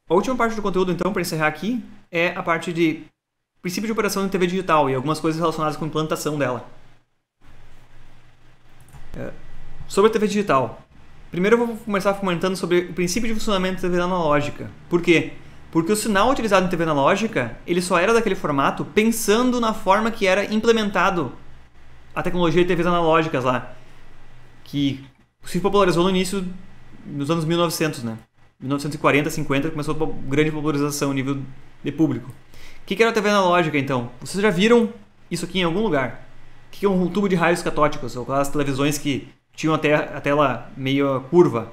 A última parte do conteúdo, então, para encerrar aqui, é a parte de princípio de operação de TV digital e algumas coisas relacionadas com a implantação dela. Sobre a TV digital. Primeiro eu vou começar comentando sobre o princípio de funcionamento da TV analógica. Por quê? Porque o sinal utilizado em TV analógica, ele só era daquele formato pensando na forma que era implementado a tecnologia de TVs analógicas lá, que se popularizou no início dos anos 1900, né? 1940, 50 começou a grande popularização a nível de público. O que era a TV analógica, então? Vocês já viram isso aqui em algum lugar? O que é um tubo de raios catóticos? Ou aquelas televisões que tinham a tela meio curva.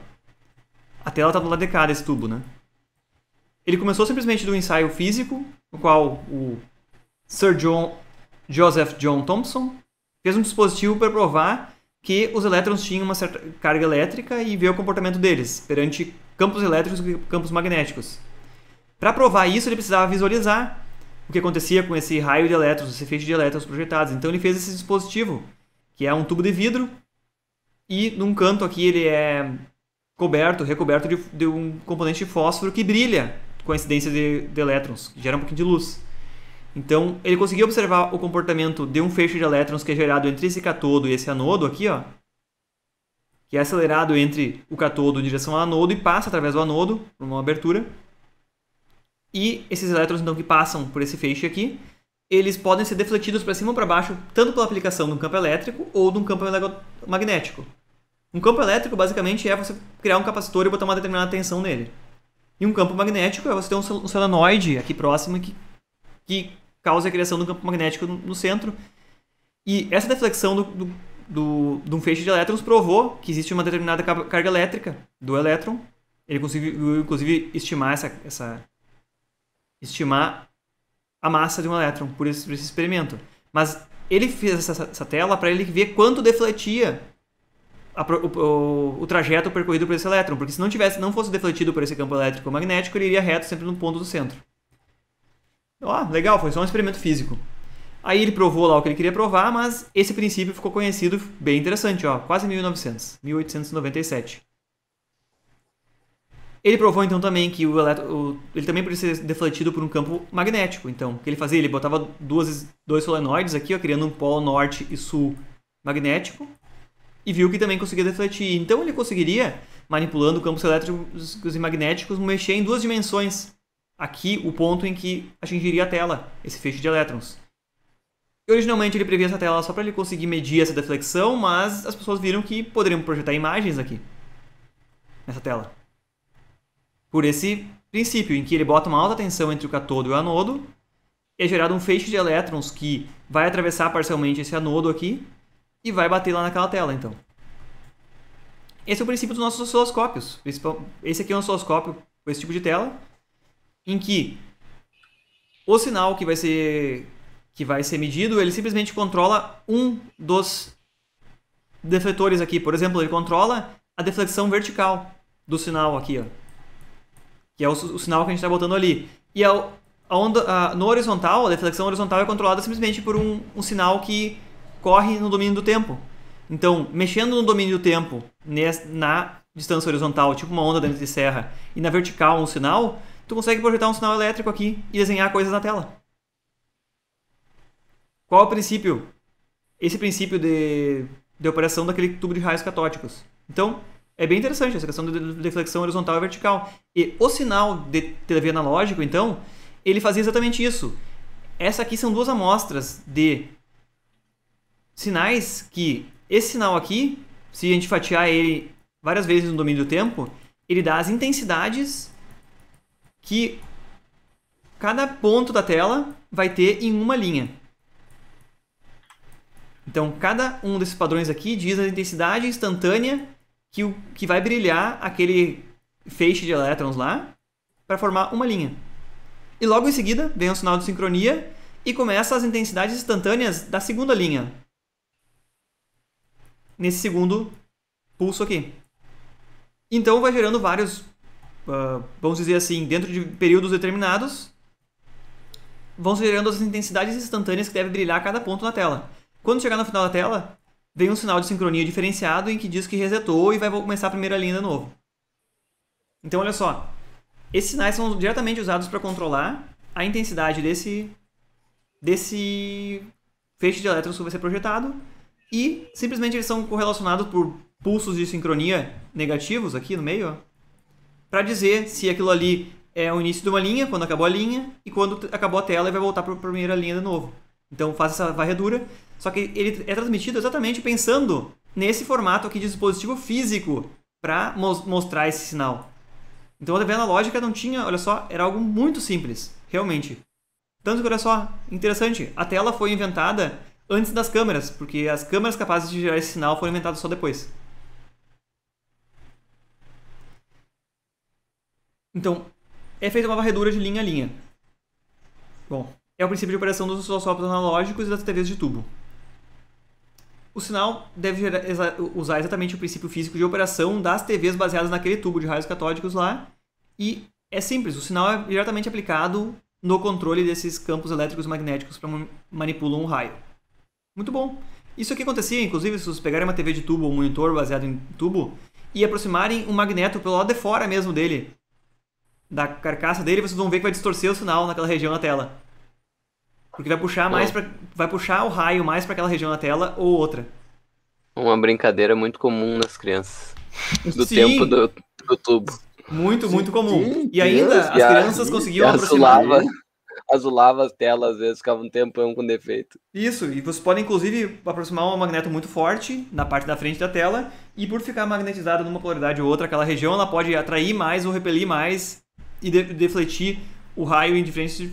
A tela está do lado de cá desse tubo, né? Ele começou simplesmente de um ensaio físico, no qual o Sir Joseph John Thomson fez um dispositivo para provar que os elétrons tinham uma certa carga elétrica e ver o comportamento deles perante campos elétricos e campos magnéticos. Para provar isso, ele precisava visualizar o que acontecia com esse raio de elétrons, esse feixe de elétrons projetados. Então ele fez esse dispositivo, que é um tubo de vidro, e num canto aqui ele é recoberto de um componente de fósforo que brilha com a incidência de elétrons, que gera um pouquinho de luz. Então, ele conseguiu observar o comportamento de um feixe de elétrons que é gerado entre esse catodo e esse anodo aqui, ó, que é acelerado entre o catodo em direção ao anodo e passa através do anodo, por uma abertura. E esses elétrons, então, que passam por esse feixe aqui, eles podem ser defletidos para cima ou para baixo, tanto pela aplicação de um campo elétrico ou de um campo magnético. Um campo elétrico, basicamente, é você criar um capacitor e botar uma determinada tensão nele. E um campo magnético é você ter um solenoide aqui próximo que causa a criação de um campo magnético no centro. E essa deflexão de um feixe de elétrons provou que existe uma determinada carga elétrica do elétron. Ele conseguiu, inclusive, estimar a massa de um elétron por esse experimento. Mas ele fez essa tela para ele ver quanto defletia o trajeto percorrido por esse elétron, porque se não fosse defletido por esse campo elétrico ou magnético, ele iria reto sempre no ponto do centro. Legal, foi só um experimento físico. Aí ele provou lá o que ele queria provar, mas esse princípio ficou conhecido, bem interessante, quase 1900, 1897. Ele provou então também que ele também podia ser defletido por um campo magnético. Então, o que ele fazia? Ele botava dois solenoides aqui, criando um polo norte e sul magnético, e viu que também conseguia defletir. Então ele conseguiria, manipulando campos elétricos e magnéticos, mexer em duas dimensões. Aqui, o ponto em que atingiria a tela, esse feixe de elétrons. E, originalmente ele previa essa tela só para ele conseguir medir essa deflexão, mas as pessoas viram que poderiam projetar imagens aqui, nessa tela. Por esse princípio, em que ele bota uma alta tensão entre o catodo e o anodo, é gerado um feixe de elétrons que vai atravessar parcialmente esse anodo aqui, e vai bater lá naquela tela, então. Esse é o princípio dos nossos osciloscópios. Esse aqui é um osciloscópio com esse tipo de tela, em que o sinal que vai ser medido, ele simplesmente controla um dos defletores aqui. Por exemplo, ele controla a deflexão vertical do sinal aqui, que é o sinal que a gente está botando ali. E no horizontal, a deflexão horizontal é controlada simplesmente por um sinal que corre no domínio do tempo. Então, mexendo no domínio do tempo na distância horizontal, tipo uma onda dentro de serra, e na vertical um sinal, tu consegue projetar um sinal elétrico aqui e desenhar coisas na tela. Qual é o princípio? Esse princípio de operação daquele tubo de raios catóticos. Então, é bem interessante essa questão de deflexão horizontal e vertical. E o sinal de TV analógico, então, ele fazia exatamente isso. Essa aqui são duas amostras de sinais que esse sinal aqui, se a gente fatiar ele várias vezes no domínio do tempo, ele dá as intensidades que cada ponto da tela vai ter em uma linha. Então, cada um desses padrões aqui diz a intensidade instantânea que vai brilhar aquele feixe de elétrons lá para formar uma linha. E logo em seguida vem um sinal de sincronia e começa as intensidades instantâneas da segunda linha, nesse segundo pulso aqui. Então vai gerando vários, vamos dizer assim, dentro de períodos determinados, vão se gerando as intensidades instantâneas que devem brilhar a cada ponto na tela. Quando chegar no final da tela, vem um sinal de sincronia diferenciado em que diz que resetou e vai começar a primeira linha de novo. Então olha só, Esses sinais são diretamente usados para controlar a intensidade desse feixe de elétrons que vai ser projetado, e simplesmente eles são correlacionados por pulsos de sincronia negativos aqui no meio, para dizer se aquilo ali é o início de uma linha, quando acabou a linha, e quando acabou a tela ele vai voltar para a primeira linha de novo. Então faz essa varredura, só que ele é transmitido exatamente pensando nesse formato aqui de dispositivo físico para mostrar esse sinal. Então a TV analógica não tinha, olha só, era algo muito simples, realmente. Tanto que, olha só, interessante, a tela foi inventada antes das câmeras, porque as câmeras capazes de gerar esse sinal foram inventadas só depois. Então, é feita uma varredura de linha a linha. Bom, é o princípio de operação dos osciloscópios analógicos e das TVs de tubo. O sinal deve usar exatamente o princípio físico de operação das TVs baseadas naquele tubo de raios catódicos lá. E é simples, o sinal é diretamente aplicado no controle desses campos elétricos e magnéticos que manipulam o raio. Muito bom. Isso aqui acontecia, inclusive, se vocês pegarem uma TV de tubo ou um monitor baseado em tubo e aproximarem um magneto pelo lado de fora mesmo dele, da carcaça dele, vocês vão ver que vai distorcer o sinal naquela região na tela. Porque vai puxar vai puxar o raio mais para aquela região na tela ou outra. Uma brincadeira muito comum nas crianças. Do Sim. tempo do tubo. Muito comum. Sim, E ainda as crianças conseguiam aproximar. Azulava as telas, às vezes ficava um tempão com defeito. Isso, e você pode inclusive aproximar um magneto muito forte na parte da frente da tela, e por ficar magnetizada numa polaridade ou outra, aquela região ela pode atrair mais ou repelir mais e defletir o raio em diferentes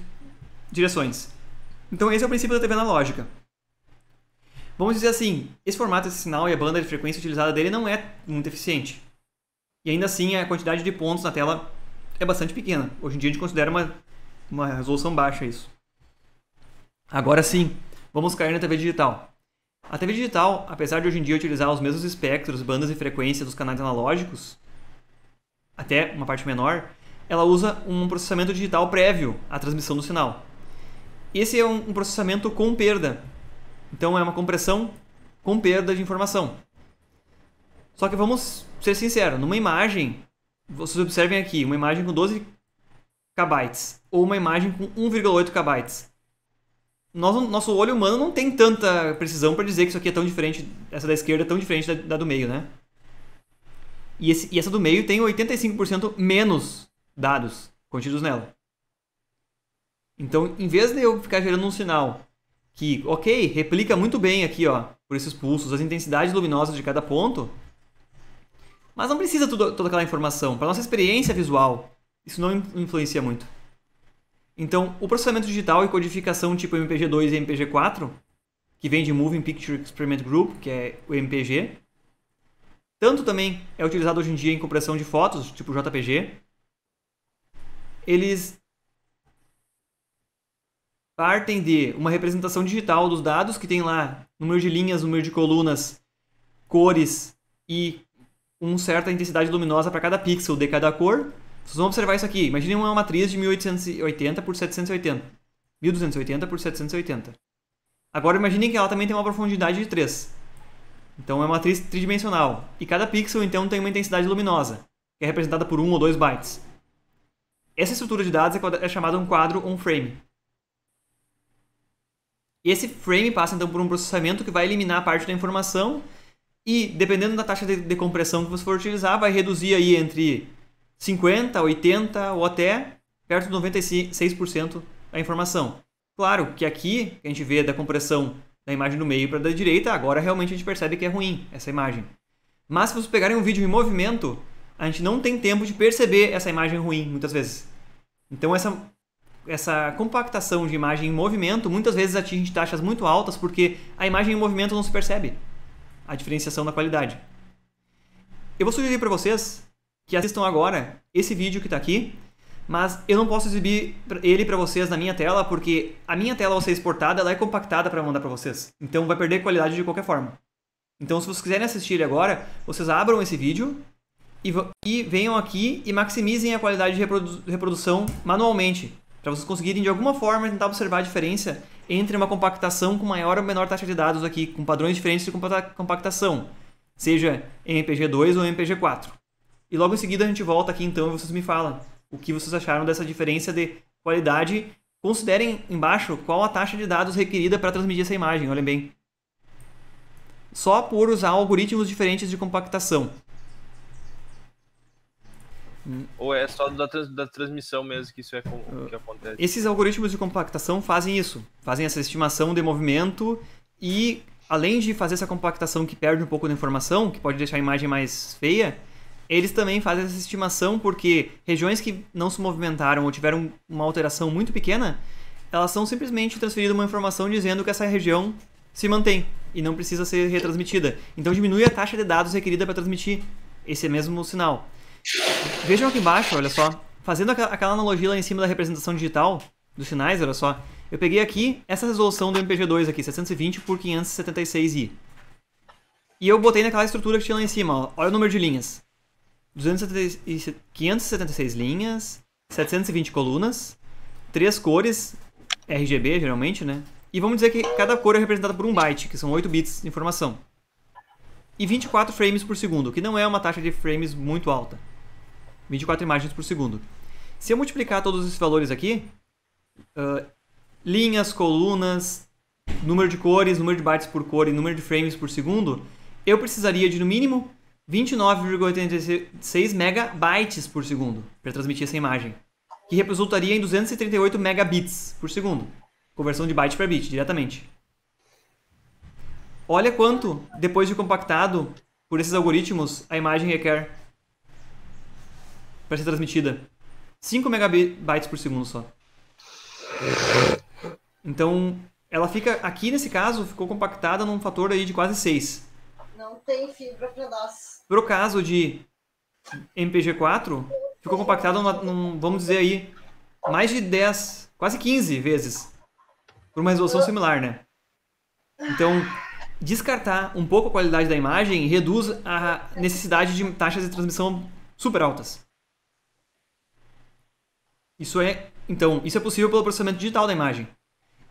direções. Então esse é o princípio da TV analógica. Vamos dizer assim, esse formato, esse sinal e a banda de frequência utilizada dele não é muito eficiente. E ainda assim a quantidade de pontos na tela é bastante pequena. Hoje em dia a gente considera uma resolução baixa isso. Agora sim, vamos cair na TV digital. A TV digital, apesar de hoje em dia utilizar os mesmos espectros, bandas e frequência dos canais analógicos, até uma parte menor, ela usa um processamento digital prévio à transmissão do sinal. Esse é um processamento com perda. Então é uma compressão com perda de informação. Só que vamos ser sinceros, numa imagem, vocês observem aqui, uma imagem com 12 KB ou uma imagem com 1,8 KB. Nosso olho humano não tem tanta precisão para dizer que isso aqui é tão diferente, essa da esquerda é tão diferente da do meio, né? E essa do meio tem 85% menos dados contidos nela. Então, em vez de eu ficar gerando um sinal que, ok, replica muito bem aqui, ó, por esses pulsos, as intensidades luminosas de cada ponto, mas não precisa toda aquela informação. Para nossa experiência visual, isso não influencia muito. Então, o processamento digital e codificação tipo MPG2 e MPG4, que vem de Moving Picture Experiment Group, que é o MPG, tanto também é utilizado hoje em dia em compressão de fotos, tipo JPG. Eles partem de uma representação digital dos dados, que tem lá número de linhas, número de colunas, cores e uma certa intensidade luminosa para cada pixel de cada cor. Vocês vão observar isso aqui. Imaginem uma matriz de 1880 por 780. 1280 por 780. Agora imaginem que ela também tem uma profundidade de 3. Então é uma matriz tridimensional. E cada pixel então tem uma intensidade luminosa, que é representada por 1 ou 2 bytes. Essa estrutura de dados é chamada um quadro ou um frame. E esse frame passa então por um processamento que vai eliminar parte da informação e, dependendo da taxa de compressão que você for utilizar, vai reduzir aí entre 50%, 80% ou até perto de 96% a informação. Claro que aqui, que a gente vê da compressão da imagem do meio para da direita, agora realmente a gente percebe que é ruim essa imagem. Mas se vocês pegarem um vídeo em movimento, a gente não tem tempo de perceber essa imagem ruim, muitas vezes. Então essa compactação de imagem em movimento muitas vezes atinge taxas muito altas porque a imagem em movimento não se percebe a diferenciação da qualidade. Eu vou sugerir para vocês que assistam agora esse vídeo que está aqui, mas eu não posso exibir ele para vocês na minha tela porque a minha tela, ao ser exportada, ela é compactada para mandar para vocês. Então vai perder qualidade de qualquer forma. Então se vocês quiserem assistir ele agora, vocês abram esse vídeo e venham aqui e maximizem a qualidade de reprodução manualmente, para vocês conseguirem de alguma forma tentar observar a diferença entre uma compactação com maior ou menor taxa de dados aqui, com padrões diferentes de compactação, seja em MPG2 ou MPG4. E logo em seguida a gente volta aqui então e vocês me falam o que vocês acharam dessa diferença de qualidade. Considerem embaixo qual a taxa de dados requerida para transmitir essa imagem, olhem bem. Só por usar algoritmos diferentes de compactação. Ou é só da transmissão mesmo que isso é que acontece? Esses algoritmos de compactação fazem isso. Fazem essa estimação de movimento e, além de fazer essa compactação que perde um pouco da informação, que pode deixar a imagem mais feia, eles também fazem essa estimação porque regiões que não se movimentaram ou tiveram uma alteração muito pequena, elas são simplesmente transferidas uma informação dizendo que essa região se mantém e não precisa ser retransmitida. Então diminui a taxa de dados requerida para transmitir esse mesmo sinal. Vejam aqui embaixo, olha só, fazendo aquela analogia lá em cima da representação digital dos sinais, olha só, eu peguei aqui essa resolução do MPG2 aqui, 720 por 576i. E eu botei naquela estrutura que tinha lá em cima, ó, olha o número de linhas. 576 linhas, 720 colunas, 3 cores, RGB geralmente, né? E vamos dizer que cada cor é representada por 1 byte, que são 8 bits de informação. E 24 frames por segundo, que não é uma taxa de frames muito alta. 24 imagens por segundo. Se eu multiplicar todos esses valores aqui, linhas, colunas, número de cores, número de bytes por cor e número de frames por segundo, eu precisaria de no mínimo 29,86 megabytes por segundo para transmitir essa imagem, que resultaria em 238 megabits por segundo, conversão de byte para bit diretamente. Olha quanto, depois de compactado por esses algoritmos, a imagem requer para ser transmitida. 5 megabytes por segundo só. Então, ela fica, aqui nesse caso, ficou compactada num fator aí de quase 6. Não tem fibra para nós. Pro caso de MPG4, ficou compactado vamos dizer aí, mais de 10, quase 15 vezes. Por uma resolução similar, né? Então, descartar um pouco a qualidade da imagem reduz a necessidade de taxas de transmissão super altas. Isso é possível pelo processamento digital da imagem.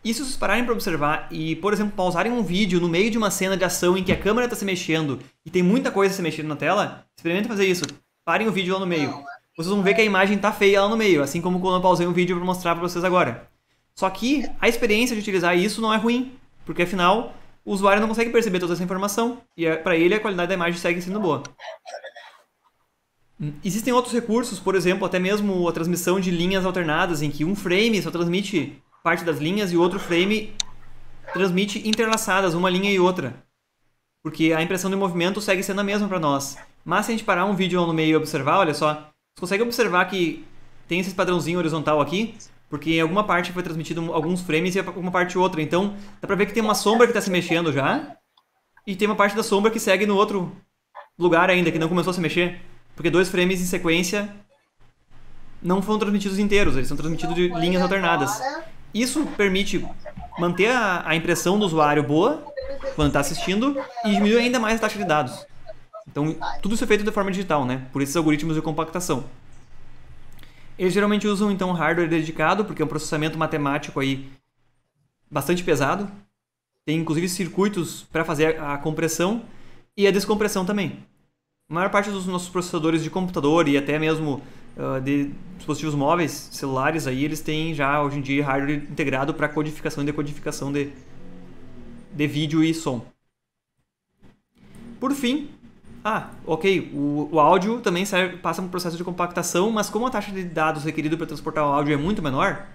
E se vocês pararem para observar e, por exemplo, pausarem um vídeo no meio de uma cena de ação em que a câmera está se mexendo e tem muita coisa se mexendo na tela, experimentem fazer isso. Parem o vídeo lá no meio. Vocês vão ver que a imagem está feia lá no meio, assim como quando eu pausei um vídeo para mostrar para vocês agora. Só que a experiência de utilizar isso não é ruim, porque afinal o usuário não consegue perceber toda essa informação e para ele a qualidade da imagem segue sendo boa. Existem outros recursos, por exemplo, até mesmo a transmissão de linhas alternadas, em que um frame só transmite parte das linhas e o outro frame transmite interlaçadas, uma linha e outra. Porque a impressão de movimento segue sendo a mesma para nós. Mas se a gente parar um vídeo no meio e observar, olha só, você consegue observar que tem esse padrãozinho horizontal aqui, porque em alguma parte foi transmitido alguns frames e alguma parte outra. Então, dá pra ver que tem uma sombra que está se mexendo já, e tem uma parte da sombra que segue no outro lugar ainda, que não começou a se mexer. Porque 2 frames em sequência não foram transmitidos inteiros, eles são transmitidos de linhas alternadas. Isso permite manter a impressão do usuário boa quando está assistindo e diminuir ainda mais a taxa de dados. Então, tudo isso é feito de forma digital, né? Por esses algoritmos de compactação. Eles geralmente usam, então, hardware dedicado, porque é um processamento matemático aí bastante pesado. Tem, inclusive, circuitos para fazer a compressão e a descompressão também. A maior parte dos nossos processadores de computador e até mesmo de dispositivos móveis, celulares, aí, eles têm já, hoje em dia, hardware integrado para codificação e decodificação de vídeo e som. Por fim, o áudio também passa por um processo de compactação, mas como a taxa de dados requerida para transportar o áudio é muito menor,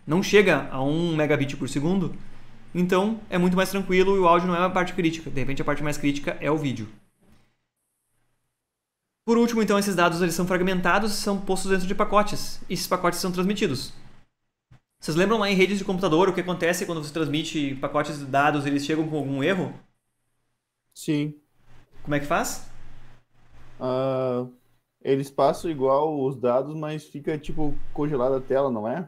não chega a 1 megabit por segundo, então é muito mais tranquilo e o áudio não é a parte crítica. De repente, a parte mais crítica é o vídeo. Por último, então, esses dados eles são fragmentados e são postos dentro de pacotes. E esses pacotes são transmitidos. Vocês lembram lá em redes de computador o que acontece quando você transmite pacotes de dados e eles chegam com algum erro? Sim. Como é que faz? Eles passam igual os dados, mas fica tipo congelada a tela, não é?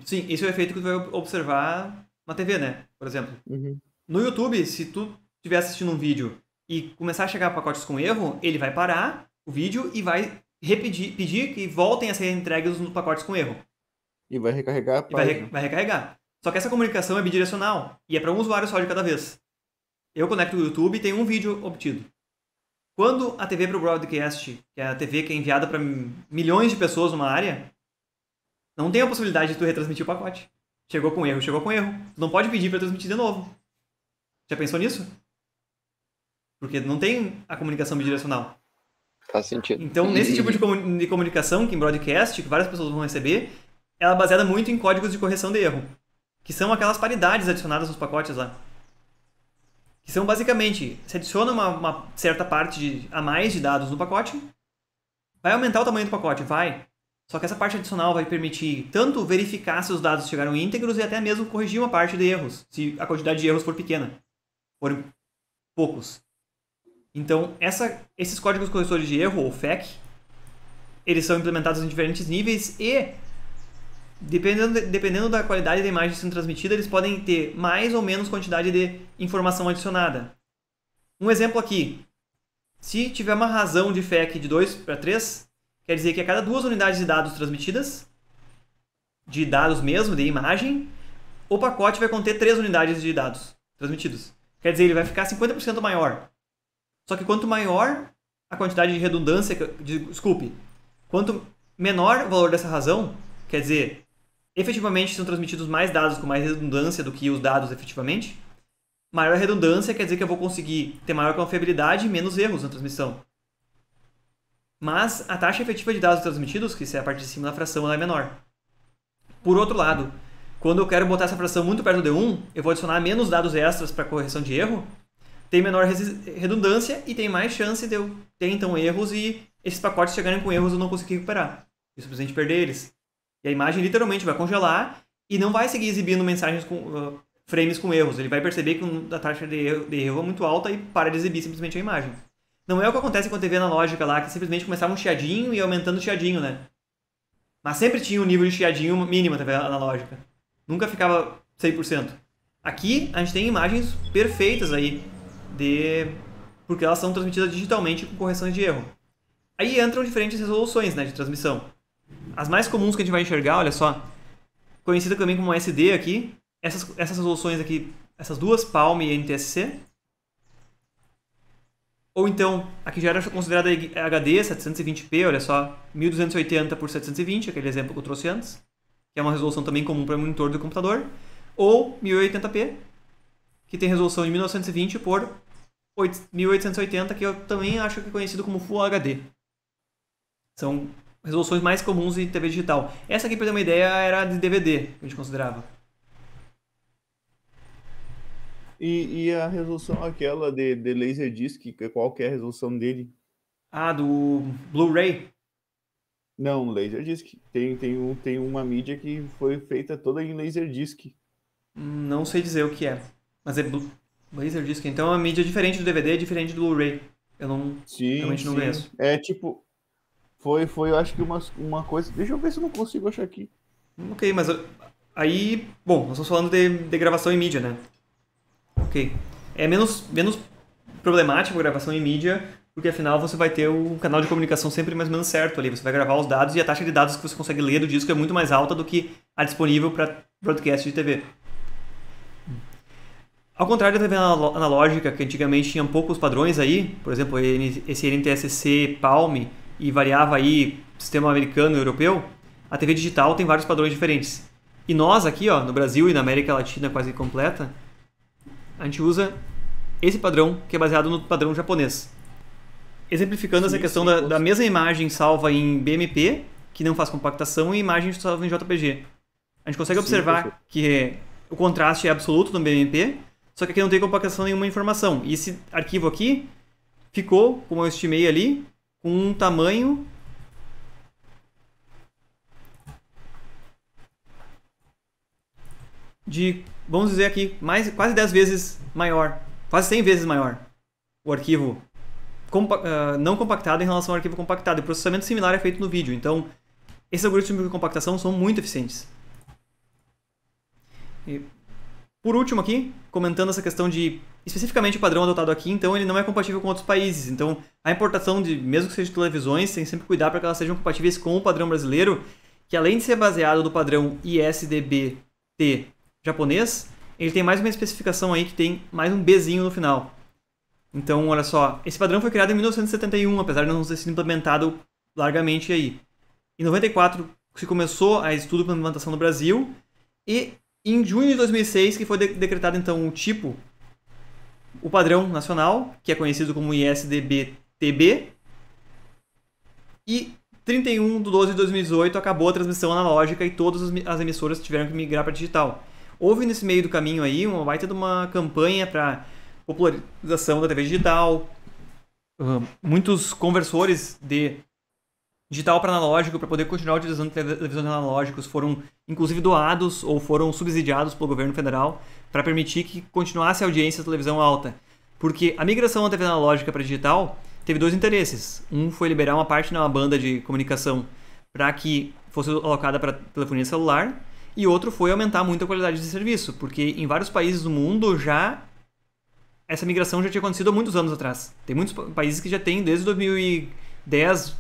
Sim, esse é o efeito que tu vai observar na TV, né? Por exemplo. Uhum. No YouTube, se tu estiver assistindo um vídeo e começar a chegar pacotes com erro, ele vai parar o vídeo e vai pedir que voltem a ser entregues os pacotes com erro. E vai recarregar a página. Vai recarregar. Só que essa comunicação é bidirecional e é para um usuário só de cada vez. Eu conecto o YouTube e tenho um vídeo obtido. Quando a TV para o broadcast, que é a TV que é enviada para milhões de pessoas numa área, não tem a possibilidade de tu retransmitir o pacote. Chegou com erro. Tu não pode pedir para transmitir de novo. Já pensou nisso? Porque não tem a comunicação bidirecional. Faz sentido. Então, nesse tipo de comunicação, que em broadcast, que várias pessoas vão receber, ela é baseada muito em códigos de correção de erro, que são aquelas paridades adicionadas nos pacotes lá. Que são basicamente, se adiciona uma certa parte a mais de dados no pacote, vai aumentar o tamanho do pacote, vai. Só que essa parte adicional vai permitir tanto verificar se os dados chegaram íntegros e até mesmo corrigir uma parte de erros, se a quantidade de erros for pequena, forem poucos. Então, esses códigos corretores de erro, ou FAQ, eles são implementados em diferentes níveis e, dependendo da qualidade da imagem sendo transmitida, eles podem ter mais ou menos quantidade de informação adicionada. Um exemplo aqui. Se tiver uma razão de FAQ de 2 para 3, quer dizer que a cada 2 unidades de dados transmitidas, de dados mesmo, de imagem, o pacote vai conter 3 unidades de dados transmitidos. Quer dizer, ele vai ficar 50% maior. Só que quanto maior a quantidade de redundância, quanto menor o valor dessa razão, quer dizer, efetivamente são transmitidos mais dados com mais redundância do que os dados efetivamente, maior a redundância quer dizer que eu vou conseguir ter maior confiabilidade e menos erros na transmissão. Mas a taxa efetiva de dados transmitidos, que é a parte de cima da fração, ela é menor. Por outro lado, quando eu quero botar essa fração muito perto de 1, eu vou adicionar menos dados extras para correção de erro, tem menor redundância e tem mais chance de eu ter então erros e esses pacotes chegarem com erros eu não conseguir recuperar. Eu simplesmente perder eles. E a imagem literalmente vai congelar e não vai seguir exibindo mensagens com frames com erros. Ele vai perceber que a taxa de erro é muito alta e para de exibir simplesmente a imagem. Não é o que acontece com a TV analógica lá, que simplesmente começava um chiadinho e ia aumentando o chiadinho, né? Mas sempre tinha um nível de chiadinho mínimo a TV analógica. Nunca ficava 100%. Aqui a gente tem imagens perfeitas aí, porque elas são transmitidas digitalmente com correções de erro. Aí entram diferentes resoluções, né, de transmissão. As mais comuns que a gente vai enxergar, olha só, conhecida também como SD aqui, essas resoluções aqui, essas duas, Palm e NTSC. Ou então, aqui já era considerada HD 720p, olha só, 1280 por 720, aquele exemplo que eu trouxe antes, que é uma resolução também comum para monitor do computador. Ou 1080p, que tem resolução de 1920 por 1880, que eu também acho que é conhecido como Full HD. São resoluções mais comuns em TV digital. Essa aqui, para ter uma ideia, era de DVD, que a gente considerava. E a resolução aquela de Laserdisc, qual que é a resolução dele? Ah, do Blu-ray? Não, Laserdisc. Tem uma mídia que foi feita toda em Laserdisc. Não sei dizer o que é. Mas é Laserdisc. Então é uma mídia diferente do DVD, diferente do Blu-ray. Eu realmente não conheço. É tipo... Foi eu acho que uma coisa... Deixa eu ver se eu não consigo achar aqui. Ok, mas aí... Bom, nós estamos falando de gravação em mídia, né? Ok. É menos problemático a gravação em mídia, porque afinal você vai ter o canal de comunicação sempre mais ou menos certo ali. Você vai gravar os dados e a taxa de dados que você consegue ler do disco é muito mais alta do que a disponível para broadcast de TV. Ao contrário da TV analógica, que antigamente tinha poucos padrões aí, por exemplo, esse NTSC, Palm, e variava aí sistema americano e europeu, a TV digital tem vários padrões diferentes. E nós aqui, ó, no Brasil e na América Latina quase completa, a gente usa esse padrão, que é baseado no padrão japonês. Exemplificando essa questão da mesma imagem salva em BMP, que não faz compactação, e imagem salva em JPG. A gente consegue observar que o contraste é absoluto no BMP, só que aqui não tem compactação nenhuma informação. E esse arquivo aqui ficou, como eu estimei ali, com um tamanho de, vamos dizer aqui, quase 10 vezes maior, quase 100 vezes maior o arquivo não compactado em relação ao arquivo compactado. E processamento similar é feito no vídeo. Então, esses algoritmos de compactação são muito eficientes. E, por último aqui, comentando essa questão de, especificamente o padrão adotado aqui, então ele não é compatível com outros países. Então, a importação de, mesmo que seja de televisões, tem que sempre cuidar para que elas sejam compatíveis com o padrão brasileiro, que além de ser baseado no padrão ISDB-T japonês, ele tem mais uma especificação aí que tem mais um Bzinho no final. Então, olha só, esse padrão foi criado em 1971, apesar de não ter sido implementado largamente aí. Em 94 se começou a estudo para implantação no Brasil e em junho de 2006 que foi decretado então o padrão nacional, que é conhecido como ISDB-TB, e 31 de 12 de 2018 acabou a transmissão analógica e todas as emissoras tiveram que migrar para digital. Houve nesse meio do caminho aí uma baita de uma campanha para popularização da TV digital, muitos conversores de digital para analógico para poder continuar utilizando televisões analógicos foram inclusive doados ou foram subsidiados pelo governo federal para permitir que continuasse a audiência da televisão alta. Porque a migração da TV analógica para digital teve dois interesses. Um foi liberar uma parte de uma banda de comunicação para que fosse alocada para telefonia celular, e outro foi aumentar muito a qualidade de serviço, porque em vários países do mundo essa migração já tinha acontecido há muitos anos atrás. Tem muitos países que já têm desde 2010,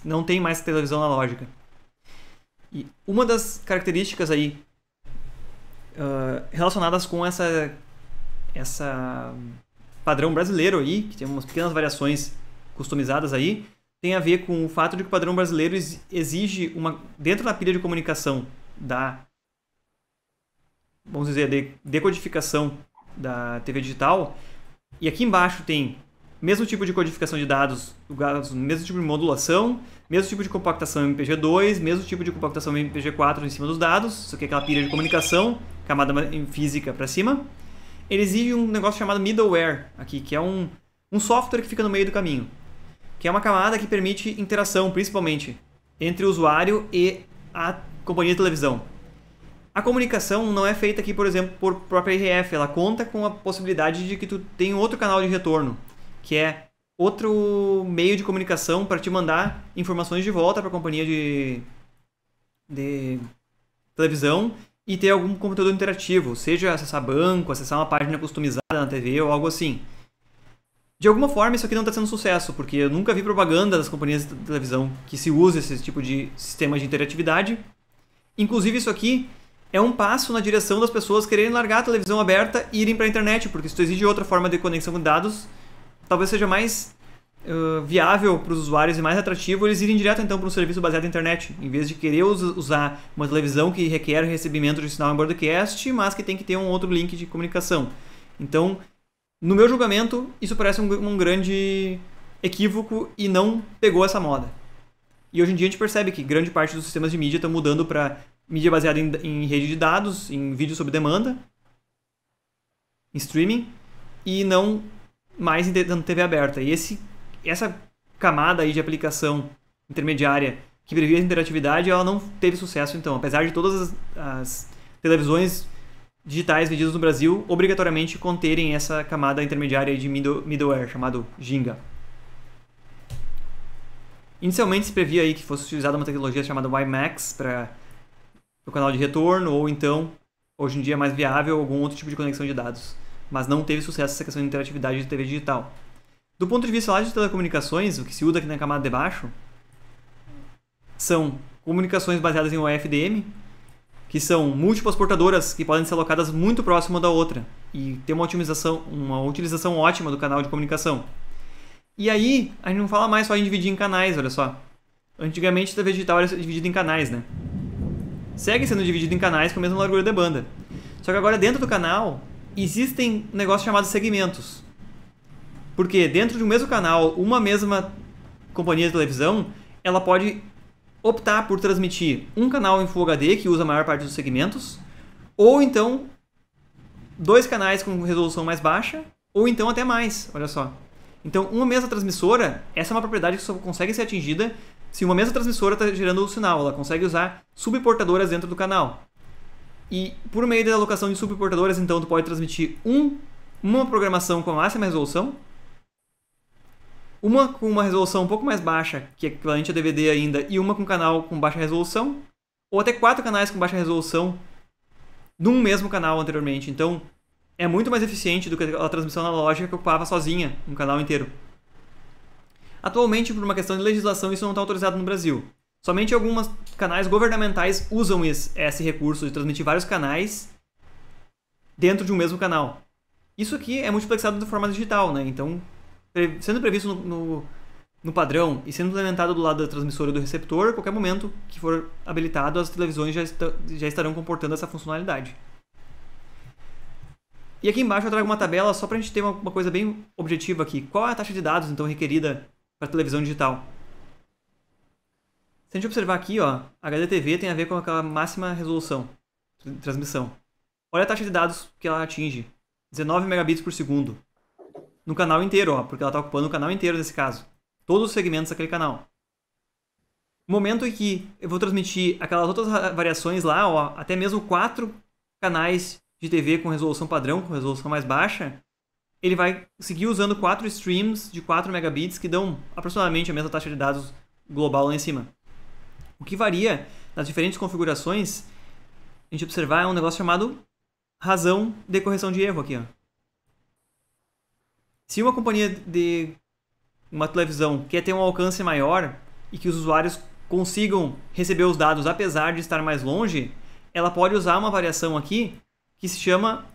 não tem mais televisão analógica. E uma das características aí relacionadas com essa padrão brasileiro aí, que tem umas pequenas variações customizadas aí, tem a ver com o fato de que o padrão brasileiro exige dentro da pilha de comunicação vamos dizer, decodificação da TV digital, e aqui embaixo tem mesmo tipo de codificação de dados, mesmo tipo de modulação, mesmo tipo de compactação MPG2, mesmo tipo de compactação MPG4 em cima dos dados, isso aqui é aquela pilha de comunicação, camada física para cima. Ele exige um negócio chamado middleware aqui, que é um software que fica no meio do caminho, que é uma camada que permite interação, principalmente, entre o usuário e a companhia de televisão. A comunicação não é feita aqui, por exemplo, por própria RF, ela conta com a possibilidade de que tu tenha outro canal de retorno, que é outro meio de comunicação para te mandar informações de volta para a companhia de televisão e ter algum conteúdo interativo, seja acessar banco, acessar uma página customizada na TV ou algo assim. De alguma forma isso aqui não está sendo sucesso, porque eu nunca vi propaganda das companhias de televisão que se use esse tipo de sistema de interatividade. Inclusive isso aqui é um passo na direção das pessoas quererem largar a televisão aberta e irem para a internet, porque se tu exige outra forma de conexão com dados, talvez seja mais viável para os usuários e mais atrativo eles irem direto então para um serviço baseado na internet, em vez de querer usar uma televisão que requer recebimento de sinal em broadcast, mas que tem que ter um outro link de comunicação. Então, no meu julgamento, isso parece um grande equívoco e não pegou essa moda. E hoje em dia a gente percebe que grande parte dos sistemas de mídia estão mudando para mídia baseada em rede de dados, em vídeo sob demanda, em streaming, e não mais em TV aberta. E essa camada aí de aplicação intermediária que previa a interatividade, ela não teve sucesso então, apesar de todas as televisões digitais vendidas no Brasil obrigatoriamente conterem essa camada intermediária de middleware, chamado Ginga. Inicialmente se previa aí que fosse utilizada uma tecnologia chamada WiMAX para o canal de retorno, ou então, hoje em dia é mais viável, algum outro tipo de conexão de dados. Mas não teve sucesso essa questão de interatividade de TV digital. Do ponto de vista lá de telecomunicações, o que se usa aqui na camada de baixo são comunicações baseadas em OFDM, que são múltiplas portadoras que podem ser alocadas muito próximo da outra e ter uma utilização ótima do canal de comunicação. E aí, a gente não fala mais só em dividir em canais, olha só. Antigamente a TV digital era dividida em canais, né? Segue sendo dividido em canais com a mesma largura de banda. Só que agora dentro do canal existem negócios chamados segmentos. Porque dentro de um mesmo canal, uma mesma companhia de televisão, ela pode optar por transmitir um canal em Full HD, que usa a maior parte dos segmentos, ou então 2 canais com resolução mais baixa, ou então até mais, olha só. Então, uma mesma transmissora, essa é uma propriedade que só consegue ser atingida se uma mesma transmissora está gerando o sinal. Ela consegue usar subportadoras dentro do canal. E por meio da alocação de subportadoras, então, tu pode transmitir uma programação com a máxima resolução, uma com uma resolução um pouco mais baixa, que é equivalente a DVD ainda, e uma com canal com baixa resolução, ou até 4 canais com baixa resolução num mesmo canal anteriormente. Então, é muito mais eficiente do que a transmissão analógica que ocupava sozinha um canal inteiro. Atualmente, por uma questão de legislação, isso não está autorizado no Brasil. Somente alguns canais governamentais usam esse recurso de transmitir vários canais dentro de um mesmo canal. Isso aqui é multiplexado de forma digital, né? Então, sendo previsto no padrão e sendo implementado do lado da transmissora e do receptor, a qualquer momento que for habilitado, as televisões já estarão comportando essa funcionalidade. E aqui embaixo eu trago uma tabela só para a gente ter uma coisa bem objetiva aqui. Qual é a taxa de dados, então, requerida para televisão digital? Se a gente observar aqui, ó, HDTV tem a ver com aquela máxima resolução de transmissão. Olha a taxa de dados que ela atinge. 19 megabits por segundo. No canal inteiro, ó, porque ela está ocupando o canal inteiro nesse caso. Todos os segmentos daquele canal. No momento em que eu vou transmitir aquelas outras variações lá, ó, até mesmo 4 canais de TV com resolução padrão, com resolução mais baixa, ele vai seguir usando 4 streams de 4 megabits que dão aproximadamente a mesma taxa de dados global lá em cima. O que varia nas diferentes configurações, a gente observar, é um negócio chamado razão de correção de erro aqui, ó. Se uma companhia de uma televisão quer ter um alcance maior e que os usuários consigam receber os dados apesar de estar mais longe, ela pode usar uma variação aqui que se chama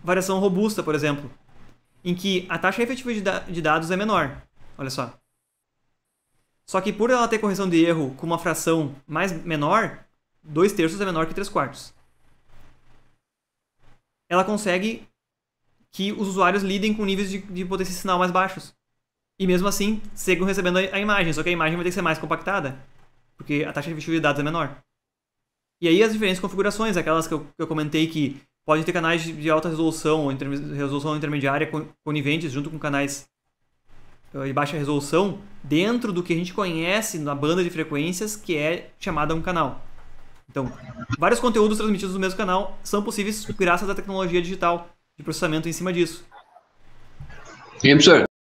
variação robusta, por exemplo, em que a taxa efetiva de dados é menor. Olha só. Só que por ela ter correção de erro com uma fração menor, 2/3 é menor que 3/4. Ela consegue que os usuários lidem com níveis de potência de sinal mais baixos. E mesmo assim, sigam recebendo a imagem, só que a imagem vai ter que ser mais compactada, porque a taxa efetiva de dados é menor. E aí as diferentes configurações, aquelas que eu comentei que pode ter canais de alta resolução ou resolução intermediária coniventes junto com canais de baixa resolução dentro do que a gente conhece na banda de frequências que é chamada um canal. Então, vários conteúdos transmitidos no mesmo canal são possíveis graças à tecnologia digital de processamento em cima disso. E, professor,